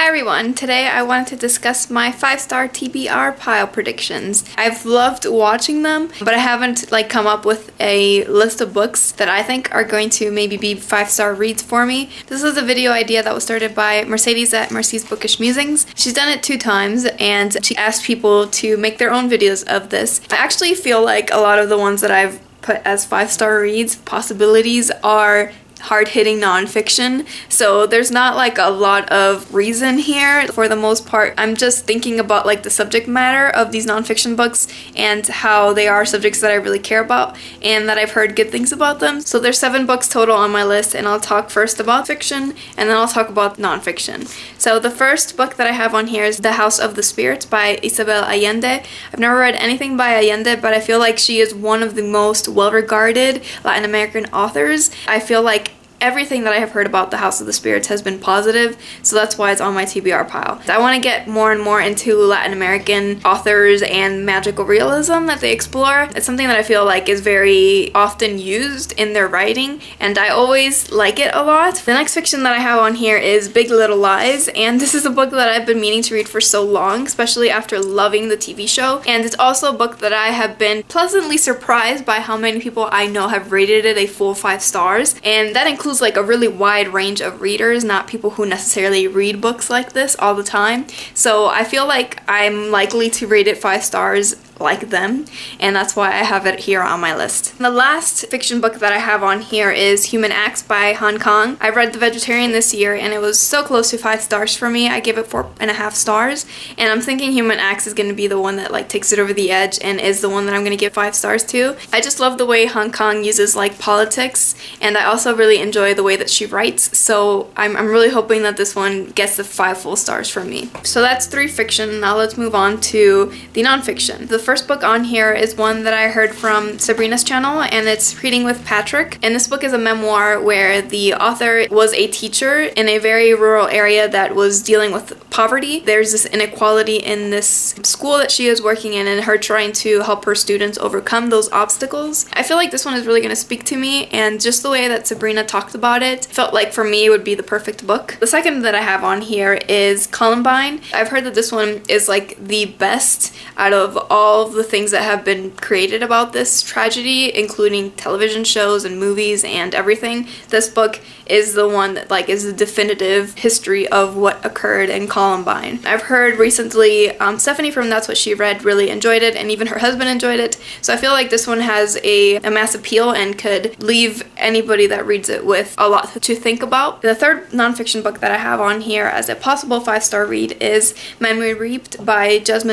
Hi everyone, today I wanted to discuss my 5-star TBR pile predictions. I've loved watching them, but I haven't come up with a list of books that I think are going to maybe be 5-star reads for me. This is a video idea that was started by Mercedes at Mercy's Bookish Musings. She's done it 2 times and she asked people to make their own videos of this. I actually feel like a lot of the ones that I've put as 5-star reads possibilities are hard-hitting nonfiction, so there's not a lot of reason here. For the most part, I'm just thinking about the subject matter of these nonfiction books and how they are subjects that I really care about and that I've heard good things about them. So there's 7 books total on my list, and I'll talk first about fiction and then I'll talk about nonfiction. So the first book that I have on here is The House of the Spirits by Isabel Allende. I've never read anything by Allende, but I feel like she is one of the most well-regarded Latin American authors. I feel like everything that I have heard about The House of the Spirits has been positive, so that's why it's on my TBR pile. I want to get more and more into Latin American authors and magical realism that they explore. It's something that I feel like is very often used in their writing, and I always like it a lot. The next fiction that I have on here is Big Little Lies, and this is a book that I've been meaning to read for so long, especially after loving the TV show. And it's also a book that I have been pleasantly surprised by how many people I know have rated it a full 5 stars, and that includes a really wide range of readers, not people who necessarily read books like this all the time. So I feel like I'm likely to rate it 5 stars like them, and that's why I have it here on my list. The last fiction book that I have on here is Human Acts by Kang. I read The Vegetarian this year and it was so close to 5 stars for me. I gave it 4.5 stars, and I'm thinking Human Acts is going to be the one that takes it over the edge and is the one that I'm going to give 5 stars to. I just love the way Kang uses politics, and I also really enjoy the way that she writes, so I'm really hoping that this one gets the 5 full stars from me. So that's 3 fiction. Now let's move on to the nonfiction. The first book on here is one that I heard from Sabrina's channel, and it's Reading with Patrick. And this book is a memoir where the author was a teacher in a very rural area that was dealing with poverty. There's this inequality in this school that she is working in, and her trying to help her students overcome those obstacles. I feel like this one is really going to speak to me, and just the way that Sabrina talked about it felt like for me it would be the perfect book. The second that I have on here is Columbine. I've heard that this one is the best out of all of the things that have been created about this tragedy, including television shows and movies and everything. This book is the one that is the definitive history of what occurred in Columbine. I've heard recently Stephanie from That's What She Read really enjoyed it, and even her husband enjoyed it, so I feel like this one has a mass appeal and could leave anybody that reads it with a lot to think about. The third nonfiction book that I have on here as a possible 5-star read is Memory Reaped by Jesmyn.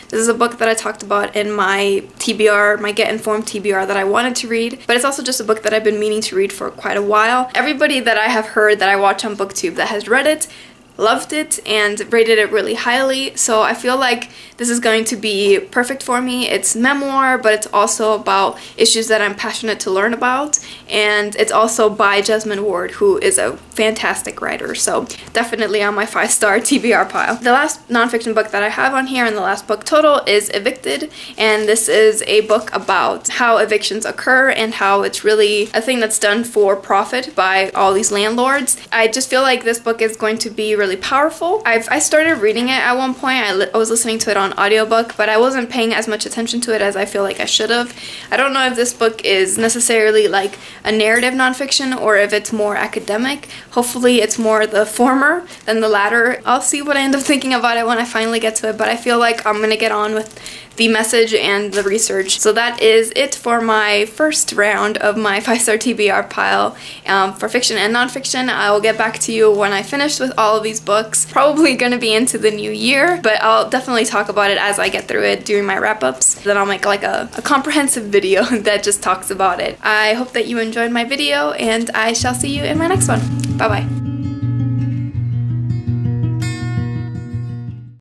This is a book that I talked about in my TBR, my Get Informed TBR, that I wanted to read, but it's also just a book that I've been meaning to read for quite a while. Everybody that I have heard that I watch on BookTube that has read it loved it and rated it really highly, so I feel like this is going to be perfect for me. It's memoir, but it's also about issues that I'm passionate to learn about, and it's also by Jesmyn, who is a fantastic writer, so definitely on my 5-star TBR pile. The last nonfiction book that I have on here, and the last book total, is Evicted, and this is a book about how evictions occur and how it's really a thing that's done for profit by all these landlords. I just feel like this book is going to be really powerful. I started reading it at one point. I was listening to it on audiobook, but I wasn't paying as much attention to it as I feel like I should have. I don't know if this book is necessarily a narrative nonfiction or if it's more academic. Hopefully it's more the former than the latter. I'll see what I end up thinking about it when I finally get to it, but I feel like I'm gonna get on with the message and the research. So that is it for my first round of my 5-star TBR pile for fiction and nonfiction. I will get back to you when I finish with all of these books. Probably going to be into the new year, but I'll definitely talk about it as I get through it during my wrap-ups. Then I'll make a comprehensive video that just talks about it. I hope that you enjoyed my video, and I shall see you in my next one. Bye-bye.